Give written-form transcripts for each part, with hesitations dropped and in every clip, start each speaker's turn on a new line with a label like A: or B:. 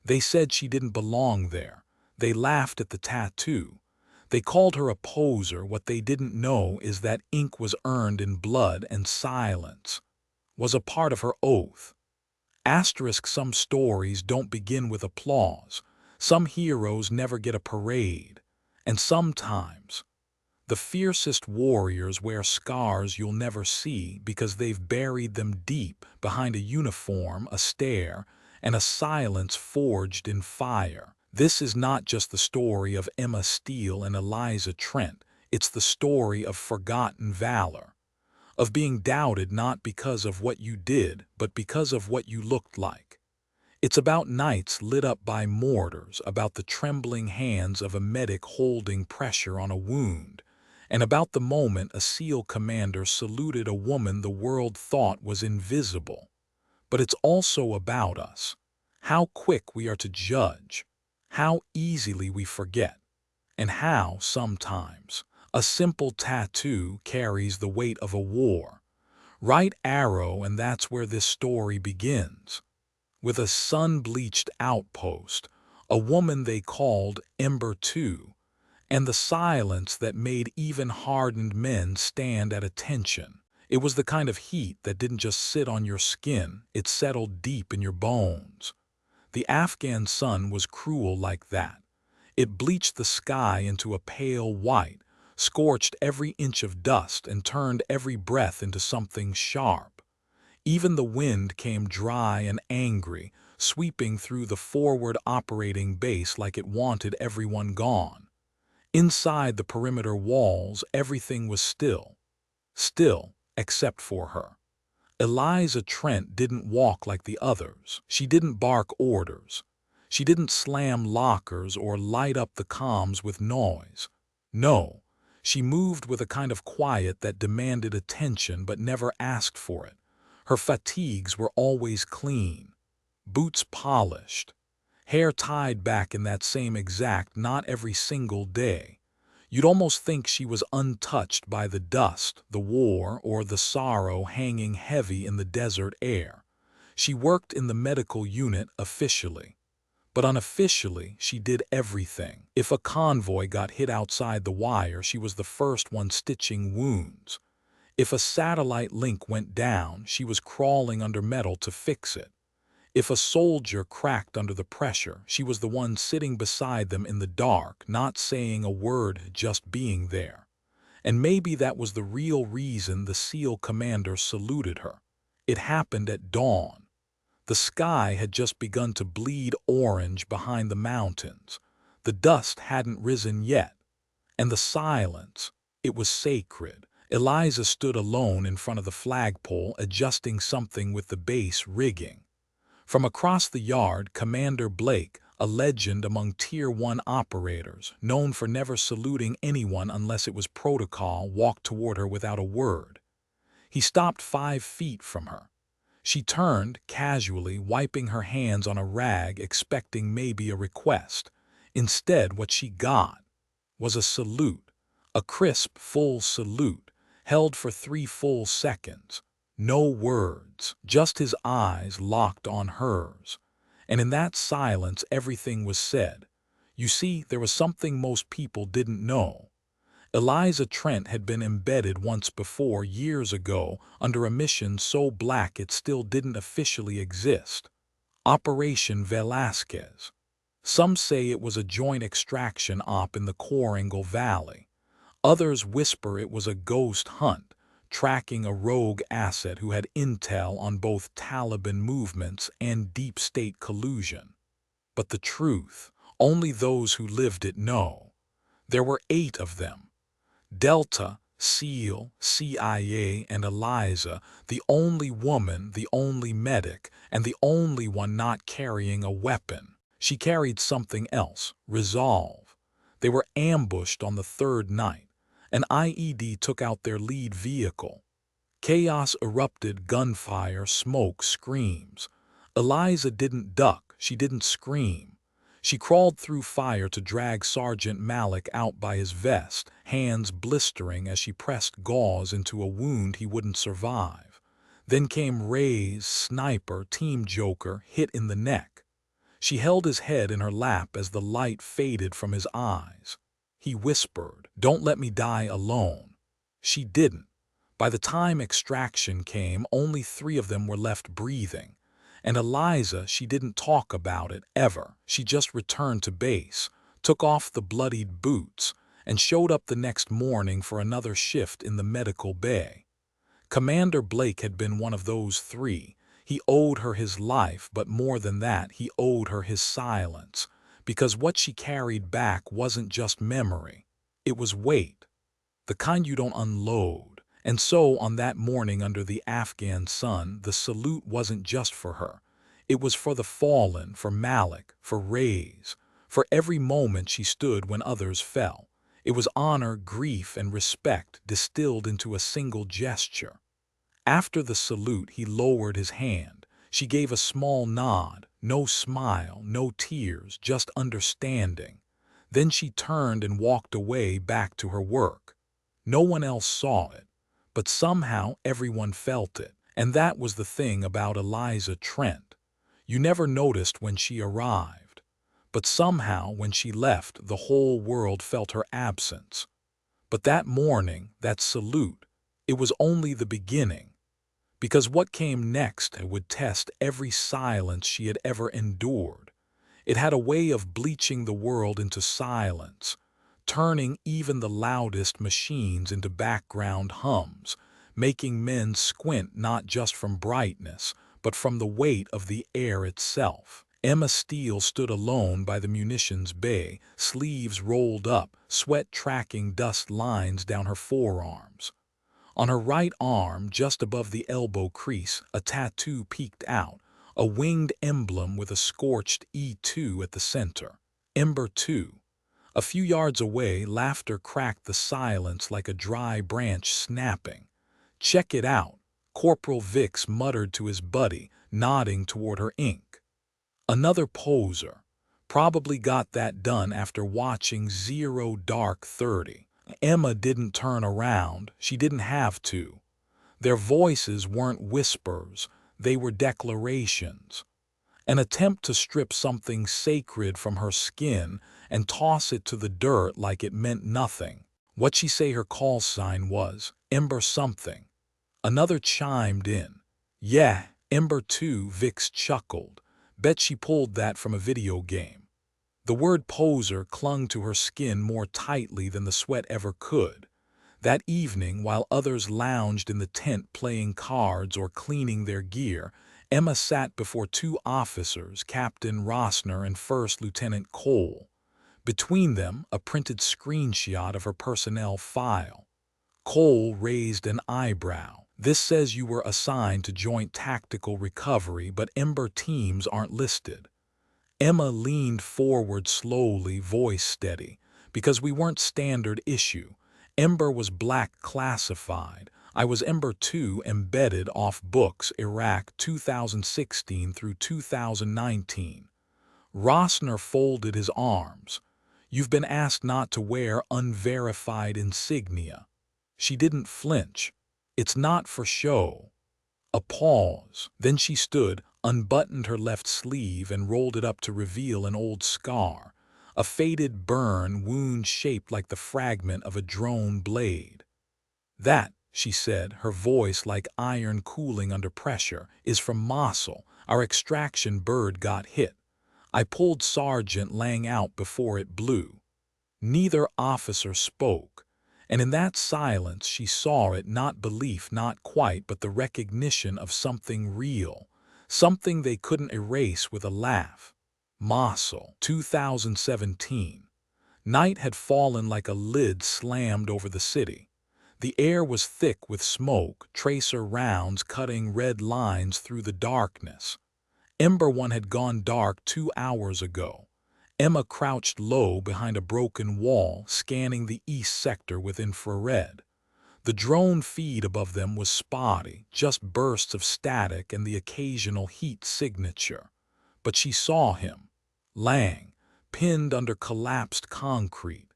A: They said she didn't belong there. They laughed at the tattoo. They called her a poser. What they didn't know is that ink was earned in blood and silence was a part of her oath. Asterisk, some stories don't begin with applause. Some heroes never get a parade. And sometimes, the fiercest warriors wear scars you'll never see because they've buried them deep behind a uniform, a stare, and a silence forged in fire. This is not just the story of Emma Steele and Eliza Trent. It's the story of forgotten valor, of being doubted not because of what you did, but because of what you looked like. It's about nights lit up by mortars, about the trembling hands of a medic holding pressure on a wound, and about the moment a SEAL commander saluted a woman the world thought was invisible. But it's also about us, how quick we are to judge, how easily we forget, and how, sometimes, a simple tattoo carries the weight of a war. Right arrow, and that's where this story begins. With a sun-bleached outpost, a woman they called Ember 2, and the silence that made even hardened men stand at attention. It was the kind of heat that didn't just sit on your skin, it settled deep in your bones. The Afghan sun was cruel like that. It bleached the sky into a pale white, scorched every inch of dust, and turned every breath into something sharp. Even the wind came dry and angry, sweeping through the forward operating base like it wanted everyone gone. Inside the perimeter walls, everything was still. Still, except for her. Eliza Trent didn't walk like the others. She didn't bark orders. She didn't slam lockers or light up the comms with noise. No, she moved with a kind of quiet that demanded attention but never asked for it. Her fatigues were always clean, boots polished, hair tied back in that same exact not every single day. You'd almost think she was untouched by the dust, the war, or the sorrow hanging heavy in the desert air. She worked in the medical unit officially, but unofficially she did everything. If a convoy got hit outside the wire, she was the first one stitching wounds. If a satellite link went down, she was crawling under metal to fix it. If a soldier cracked under the pressure, she was the one sitting beside them in the dark, not saying a word, just being there. And maybe that was the real reason the SEAL commander saluted her. It happened at dawn. The sky had just begun to bleed orange behind the mountains. The dust hadn't risen yet. And the silence, it was sacred. Eliza stood alone in front of the flagpole, adjusting something with the base rigging. From across the yard, Commander Blake, a legend among Tier 1 operators, known for never saluting anyone unless it was protocol, walked toward her without a word. He stopped 5 feet from her. She turned, casually, wiping her hands on a rag, expecting maybe a request. Instead, what she got was a salute, a crisp, full salute, held for 3 full seconds. No words, just his eyes locked on hers. And in that silence, everything was said. You see, there was something most people didn't know. Eliza Trent had been embedded once before, years ago, under a mission so black it still didn't officially exist. Operation Velasquez. Some say it was a joint extraction op in the Coringal Valley. Others whisper it was a ghost hunt, tracking a rogue asset who had intel on both Taliban movements and deep state collusion. But the truth, only those who lived it know. There were 8 of them. Delta, SEAL, CIA, and Eliza, the only woman, the only medic, and the only one not carrying a weapon. She carried something else, resolve. They were ambushed on the 3rd night. An IED took out their lead vehicle. Chaos erupted, gunfire, smoke, screams. Eliza didn't duck, she didn't scream. She crawled through fire to drag Sergeant Malik out by his vest, hands blistering as she pressed gauze into a wound he wouldn't survive. Then came Ray's sniper, Team Joker, hit in the neck. She held his head in her lap as the light faded from his eyes. He whispered, "Don't let me die alone." She didn't. By the time extraction came, only 3 of them were left breathing. And Eliza, she didn't talk about it, ever. She just returned to base, took off the bloodied boots, and showed up the next morning for another shift in the medical bay. Commander Blake had been one of those 3. He owed her his life, but more than that, he owed her his silence, because what she carried back wasn't just memory. It was weight, the kind you don't unload. And so, on that morning under the Afghan sun, the salute wasn't just for her. It was for the fallen, for Malik, for Reyes, for every moment she stood when others fell. It was honor, grief, and respect distilled into a single gesture. After the salute, he lowered his hand. She gave a small nod, no smile, no tears, just understanding. Then she turned and walked away back to her work. No one else saw it, but somehow everyone felt it. And that was the thing about Eliza Trent. You never noticed when she arrived, but somehow when she left, the whole world felt her absence. But that morning, that salute, it was only the beginning. Because what came next would test every silence she had ever endured. It had a way of bleaching the world into silence, turning even the loudest machines into background hums, making men squint not just from brightness, but from the weight of the air itself. Emma Steele stood alone by the munitions bay, sleeves rolled up, sweat tracking dust lines down her forearms. On her right arm, just above the elbow crease, a tattoo peeked out, a winged emblem with a scorched E2 at the center. Ember 2. A few yards away, laughter cracked the silence like a dry branch snapping. "Check it out," Corporal Vicks muttered to his buddy, nodding toward her ink. Another poser. Probably got that done after watching Zero Dark 30. Emma didn't turn around. She didn't have to. Their voices weren't whispers. They were declarations. An attempt to strip something sacred from her skin and toss it to the dirt like it meant nothing. What'd she say her call sign was? Ember something. Another chimed in. "Yeah, Ember 2, Vicks chuckled. Bet she pulled that from a video game." The word poser clung to her skin more tightly than the sweat ever could. That evening, while others lounged in the tent playing cards or cleaning their gear, Emma sat before 2 officers, Captain Rossner and First Lieutenant Cole. Between them, a printed screenshot of her personnel file. Cole raised an eyebrow. "This says you were assigned to Joint Tactical Recovery, but Ember teams aren't listed." Emma leaned forward slowly, voice steady. "Because we weren't standard issue. Ember was black classified. I was Ember 2 embedded off books, Iraq 2016 through 2019. Rossner folded his arms. "You've been asked not to wear unverified insignia." She didn't flinch. "It's not for show." A pause. Then she stood, unbuttoned her left sleeve and rolled it up to reveal an old scar, a faded burn wound shaped like the fragment of a drone blade. "That," she said, her voice like iron cooling under pressure, "is from Mosul. Our extraction bird got hit. I pulled Sergeant Lang out before it blew." Neither officer spoke. And in that silence she saw it, not belief, not quite, but the recognition of something real, something they couldn't erase with a laugh. Mosul, 2017. Night had fallen like a lid slammed over the city. The air was thick with smoke, tracer rounds cutting red lines through the darkness. Ember 1 had gone dark 2 hours ago. Emma crouched low behind a broken wall, scanning the east sector with infrared. The drone feed above them was spotty, just bursts of static and the occasional heat signature. But she saw him, Lang, pinned under collapsed concrete.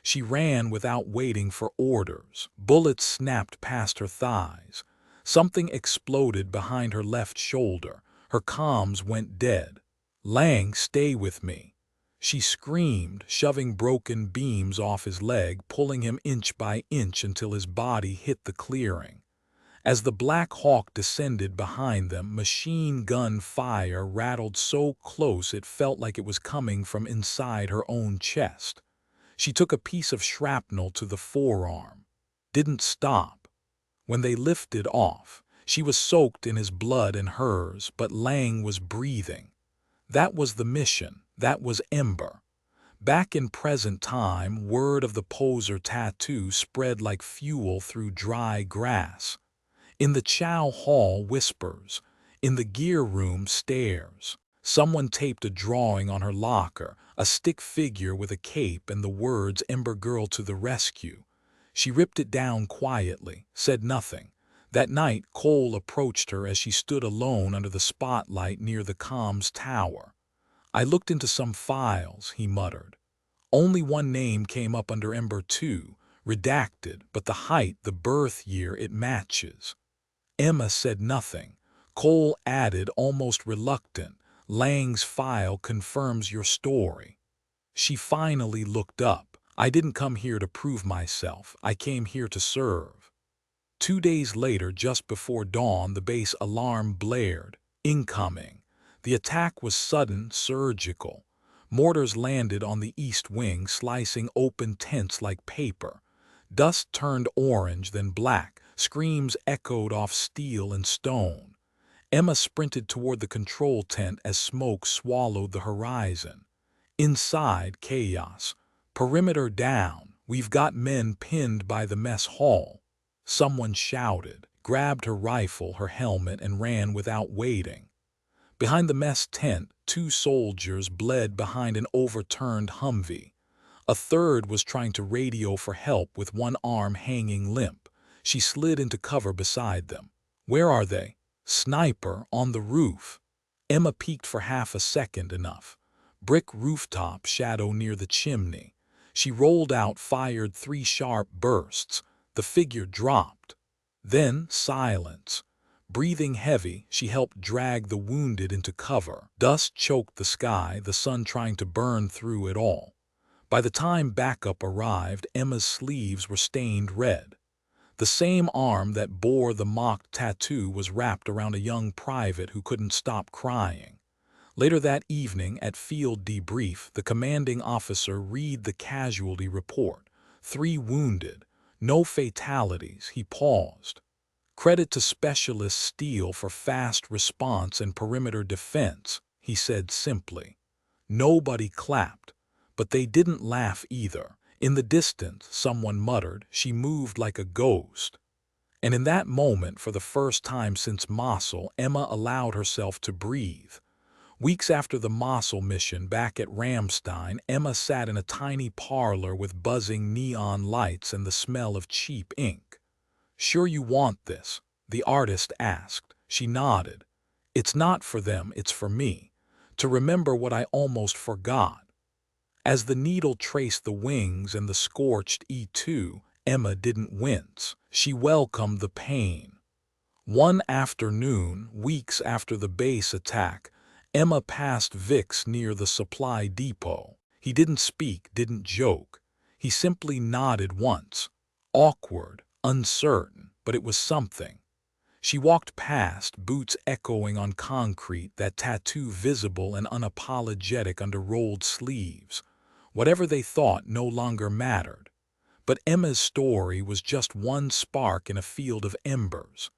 A: She ran without waiting for orders. Bullets snapped past her thighs. Something exploded behind her left shoulder. Her comms went dead. "Lang, stay with me," she screamed, shoving broken beams off his leg, pulling him inch by inch until his body hit the clearing. As the Black Hawk descended behind them, machine gun fire rattled so close it felt like it was coming from inside her own chest. She took a piece of shrapnel to the forearm. Didn't stop. When they lifted off, she was soaked in his blood and hers, but Lang was breathing. That was the mission. That was Ember. Back in present time, word of the poser tattoo spread like fuel through dry grass. In the chow hall, whispers. In the gear room, stares. Someone taped a drawing on her locker, a stick figure with a cape and the words "Ember Girl to the rescue." She ripped it down quietly, said nothing. That night, Cole approached her as she stood alone under the spotlight near the comms tower. "I looked into some files," he muttered. "Only one name came up under Ember 2, redacted, but the height, the birth year, it matches." Emma said nothing. Cole added, almost reluctant, "Lang's file confirms your story." She finally looked up. "I didn't come here to prove myself. I came here to serve." 2 days later, just before dawn, the base alarm blared. Incoming. The attack was sudden, surgical. Mortars landed on the east wing, slicing open tents like paper. Dust turned orange, then black. Screams echoed off steel and stone. Emma sprinted toward the control tent as smoke swallowed the horizon. Inside, chaos. "Perimeter down. We've got men pinned by the mess hall." Someone shouted, grabbed her rifle, her helmet, and ran without waiting. Behind the mess tent, 2 soldiers bled behind an overturned Humvee. A third was trying to radio for help with one arm hanging limp. She slid into cover beside them. "Where are they?" "Sniper, on the roof." Emma peeked for half a second, enough. Brick rooftop, shadow near the chimney. She rolled out, fired 3 sharp bursts. The figure dropped. Then silence. Breathing heavy, she helped drag the wounded into cover. Dust choked the sky, the sun trying to burn through it all. By the time backup arrived, Emma's sleeves were stained red. The same arm that bore the mock tattoo was wrapped around a young private who couldn't stop crying. Later that evening, at field debrief, the commanding officer read the casualty report. 3 wounded, no fatalities. He paused. "Credit to Specialist Steele for fast response and perimeter defense," he said simply. Nobody clapped, but they didn't laugh either. In the distance, someone muttered, "She moved like a ghost." And in that moment, for the first time since Mosul, Emma allowed herself to breathe. Weeks after the Mosul mission, back at Ramstein, Emma sat in a tiny parlor with buzzing neon lights and the smell of cheap ink. "Sure you want this?" the artist asked. She nodded. "It's not for them, it's for me. To remember what I almost forgot." As the needle traced the wings and the scorched E2, Emma didn't wince. She welcomed the pain. One afternoon, weeks after the base attack, Emma passed Vix near the supply depot. He didn't speak, didn't joke. He simply nodded once. Awkward, uncertain, but it was something. She walked past, boots echoing on concrete, that tattoo visible and unapologetic under rolled sleeves. Whatever they thought no longer mattered. But Emma's story was just one spark in a field of embers.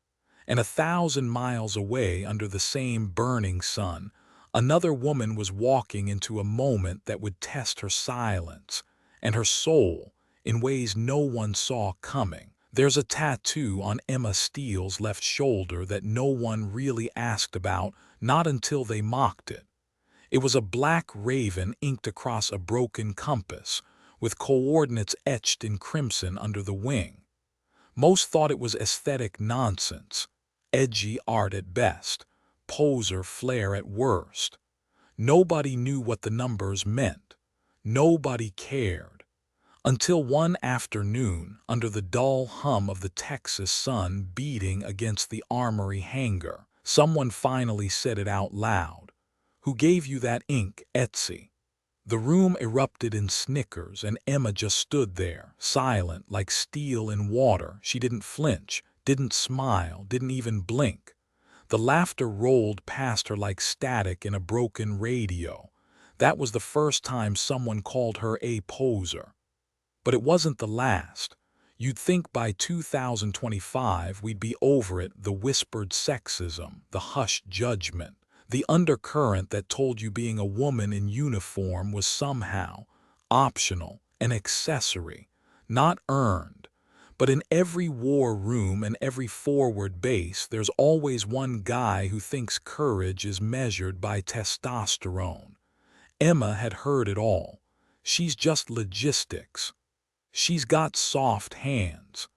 A: And 1,000 miles away, under the same burning sun, another woman was walking into a moment that would test her silence and her soul in ways no one saw coming. There's a tattoo on Emma Steele's left shoulder that no one really asked about, not until they mocked it. It was a black raven inked across a broken compass, with coordinates etched in crimson under the wing. Most thought it was aesthetic nonsense, edgy art at best, poser flair at worst. Nobody knew what the numbers meant. Nobody cared. Until one afternoon, under the dull hum of the Texas sun beating against the armory hangar, someone finally said it out loud. Who gave you that ink, Etsy?" The room erupted in snickers, and Emma just stood there, silent, like steel in water. She didn't flinch, didn't smile, didn't even blink. The laughter rolled past her like static in a broken radio. That was the first time someone called her a poser. But it wasn't the last. You'd think by 2025 we'd be over it, the whispered sexism, the hushed judgment, the undercurrent that told you being a woman in uniform was somehow optional, an accessory, not earned. But in every war room and every forward base, there's always one guy who thinks courage is measured by testosterone. Emma had heard it all. She's just logistics. She's got soft hands.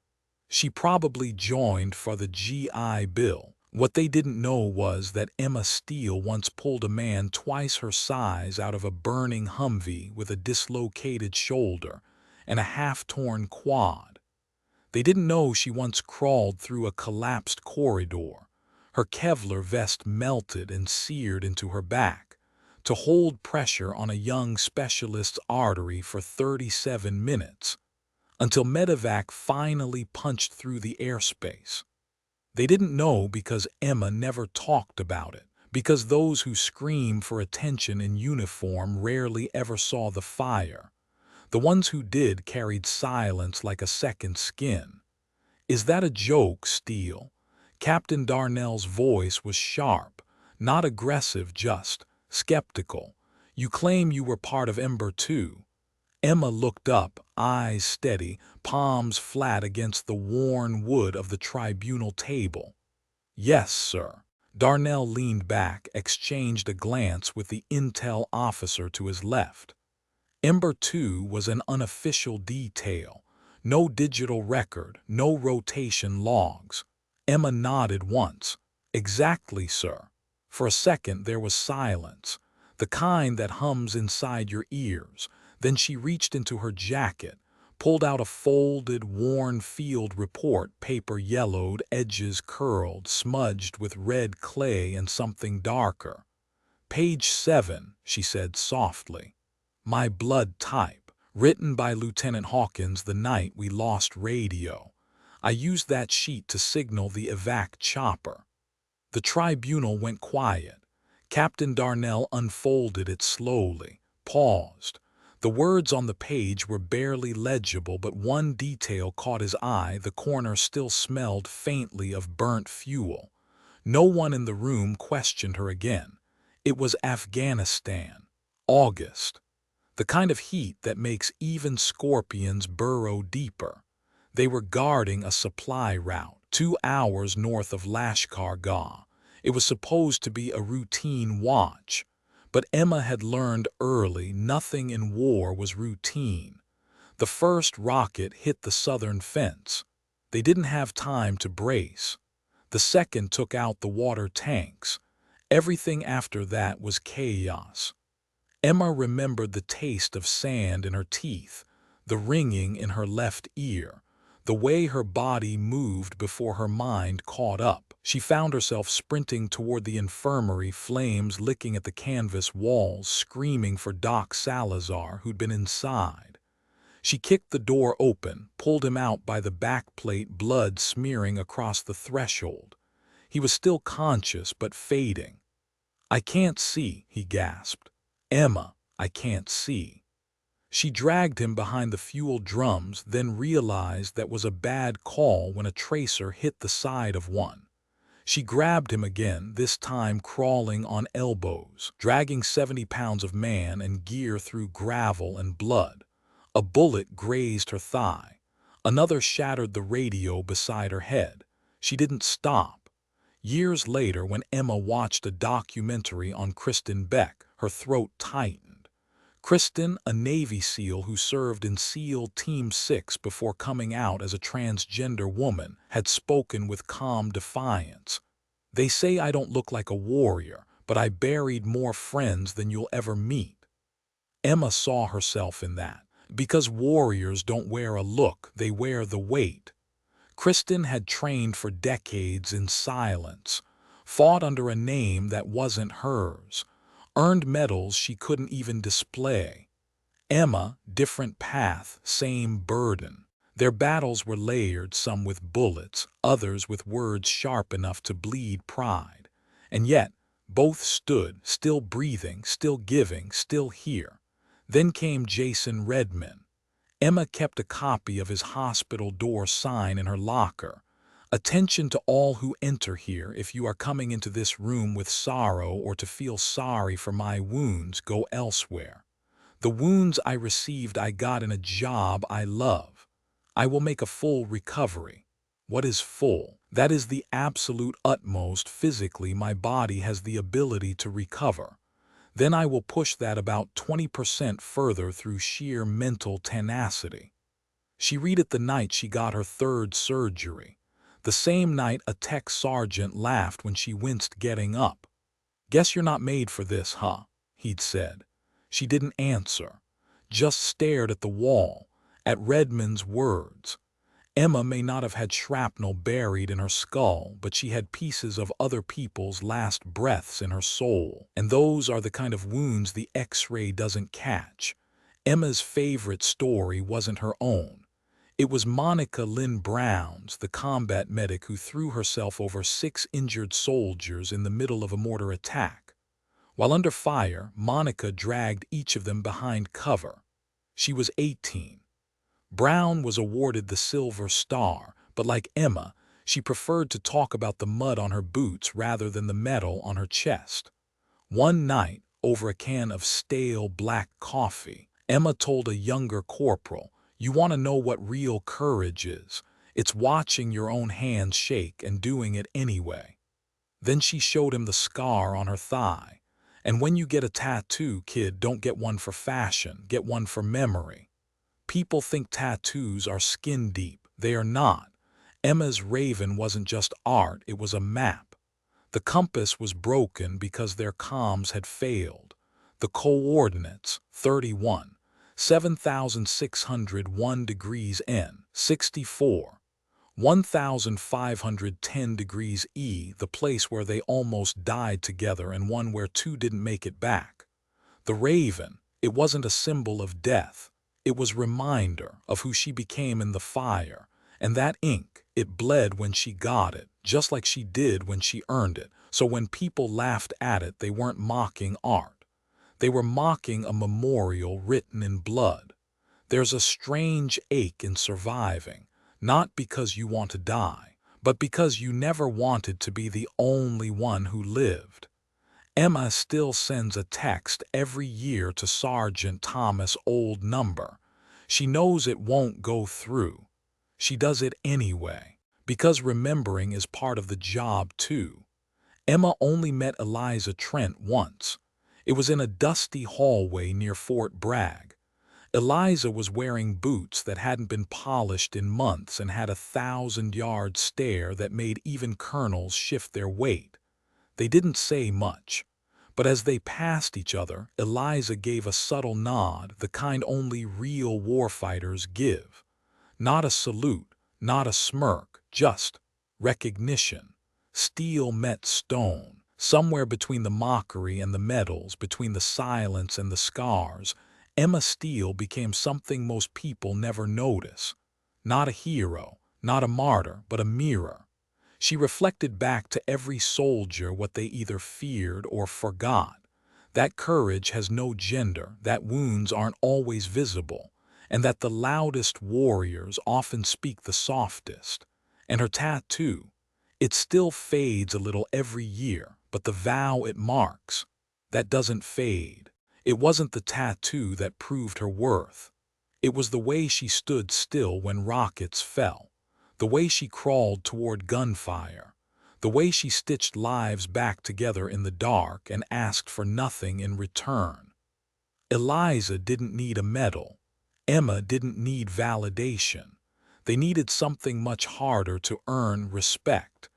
A: She probably joined for the GI Bill. What they didn't know was that Emma Steele once pulled a man twice her size out of a burning Humvee with a dislocated shoulder and a half-torn quad. They didn't know she once crawled through a collapsed corridor, her Kevlar vest melted and seared into her back, to hold pressure on a young specialist's artery for 37 minutes, until medevac finally punched through the airspace. They didn't know because Emma never talked about it, because those who scream for attention in uniform rarely ever saw the fire. The ones who did carried silence like a second skin. "Is that a joke, Steele?" Captain Darnell's voice was sharp, not aggressive, just skeptical. "You claim you were part of Ember too." Emma looked up, eyes steady, palms flat against the worn wood of the tribunal table. "Yes, sir." Darnell leaned back, exchanged a glance with the intel officer to his left. Ember 2 was an unofficial detail. No digital record, no rotation logs. Emma nodded once. "Exactly, sir." For a second there was silence, the kind that hums inside your ears. Then she reached into her jacket, pulled out a folded, worn field report, paper yellowed, edges curled, smudged with red clay and something darker. "Page 7, she said softly. "My blood type, written by Lieutenant Hawkins the night we lost radio. I used that sheet to signal the evac chopper." The tribunal went quiet. Captain Darnell unfolded it slowly, paused. The words on the page were barely legible, but one detail caught his eye. The corner still smelled faintly of burnt fuel. No one in the room questioned her again. It was Afghanistan. August. The kind of heat that makes even scorpions burrow deeper. They were guarding a supply route, 2 hours north of Lashkar Gah. It was supposed to be a routine watch. But Emma had learned early nothing in war was routine. The first rocket hit the southern fence. They didn't have time to brace. The second took out the water tanks. Everything after that was chaos. Emma remembered the taste of sand in her teeth, the ringing in her left ear, the way her body moved before her mind caught up. She found herself sprinting toward the infirmary, flames licking at the canvas walls, screaming for Doc Salazar, who'd been inside. She kicked the door open, pulled him out by the backplate, blood smearing across the threshold. He was still conscious, but fading. "I can't see," he gasped. "Emma, I can't see." She dragged him behind the fuel drums, then realized that was a bad call when a tracer hit the side of one. She grabbed him again, this time crawling on elbows, dragging 70 pounds of man and gear through gravel and blood. A bullet grazed her thigh. Another shattered the radio beside her head. She didn't stop. Years later, when Emma watched a documentary on Kristin Beck, her throat tightened. Kristin, a Navy SEAL who served in SEAL Team 6 before coming out as a transgender woman, had spoken with calm defiance. "They say I don't look like a warrior, but I buried more friends than you'll ever meet." Emma saw herself in that. Because warriors don't wear a look, they wear the weight. Kristin had trained for decades in silence, fought under a name that wasn't hers, earned medals she couldn't even display. Emma, different path, same burden. Their battles were layered, some with bullets, others with words sharp enough to bleed pride. And yet, both stood, still breathing, still giving, still here. Then came Jason Redman. Emma kept a copy of his hospital door sign in her locker. Attention to all who enter here. If you are coming into this room with sorrow or to feel sorry for my wounds, go elsewhere. The wounds I received I got in a job I love. I will make a full recovery. What is full? That is the absolute utmost physically my body has the ability to recover. Then I will push that about 20% further through sheer mental tenacity. She read it the night she got her third surgery. The same night a tech sergeant laughed when she winced getting up. "Guess you're not made for this, huh?" he'd said. She didn't answer, just stared at the wall, at Redman's words. Emma may not have had shrapnel buried in her skull, but she had pieces of other people's last breaths in her soul, and those are the kind of wounds the X-ray doesn't catch. Emma's favorite story wasn't her own. It was Monica Lin Brown's, the combat medic who threw herself over 6 injured soldiers in the middle of a mortar attack. While under fire, Monica dragged each of them behind cover. She was 18. Brown was awarded the Silver Star, but like Emma, she preferred to talk about the mud on her boots rather than the metal on her chest. One night, over a can of stale black coffee, Emma told a younger corporal, "You want to know what real courage is? It's watching your own hands shake and doing it anyway." Then she showed him the scar on her thigh. "And when you get a tattoo, kid, don't get one for fashion, get one for memory." People think tattoos are skin deep. They are not. Emma's raven wasn't just art, it was a map. The compass was broken because their comms had failed. The coordinates, 31, 7,601 degrees N, 64, 1,510 degrees E, the place where they almost died together and one where two didn't make it back. The raven, it wasn't a symbol of death. It was a reminder of who she became in the fire, and that ink, it bled when she got it, just like she did when she earned it. So when people laughed at it, they weren't mocking art. They were mocking a memorial written in blood. There's a strange ache in surviving, not because you want to die, but because you never wanted to be the only one who lived. Emma still sends a text every year to Sergeant Thomas' old number. She knows it won't go through. She does it anyway, because remembering is part of the job too. Emma only met Eliza Trent once. It was in a dusty hallway near Fort Bragg. Eliza was wearing boots that hadn't been polished in months and had a 1,000-yard stare that made even colonels shift their weight. They didn't say much, but as they passed each other, Eliza gave a subtle nod, the kind only real warfighters give. Not a salute, not a smirk, just recognition. Steel met stone. Somewhere between the mockery and the medals, between the silence and the scars, Emma Steele became something most people never notice. Not a hero, not a martyr, but a mirror. She reflected back to every soldier what they either feared or forgot. That courage has no gender, that wounds aren't always visible, and that the loudest warriors often speak the softest. And her tattoo, it still fades a little every year, but the vow it marks, that doesn't fade. It wasn't the tattoo that proved her worth. It was the way she stood still when rockets fell. The way she crawled toward gunfire, the way she stitched lives back together in the dark and asked for nothing in return. Eliza didn't need a medal. Emma didn't need validation. They needed something much harder to earn respect.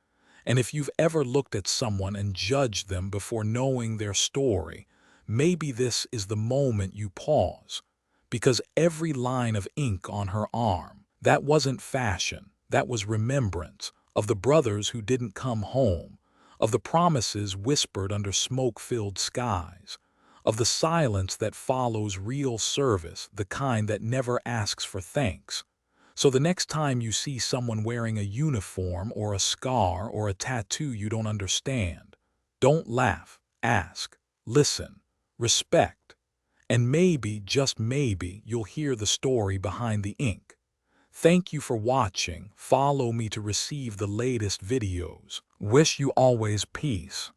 A: And if you've ever looked at someone and judged them before knowing their story, maybe this is the moment you pause. Because every line of ink on her arm, that wasn't fashion. That was remembrance of the brothers who didn't come home, of the promises whispered under smoke-filled skies, of the silence that follows real service, the kind that never asks for thanks. So the next time you see someone wearing a uniform or a scar or a tattoo you don't understand, don't laugh, ask, listen, respect, and maybe, just maybe, you'll hear the story behind the ink. Thank you for watching. Follow me to receive the latest videos. Wish you always peace.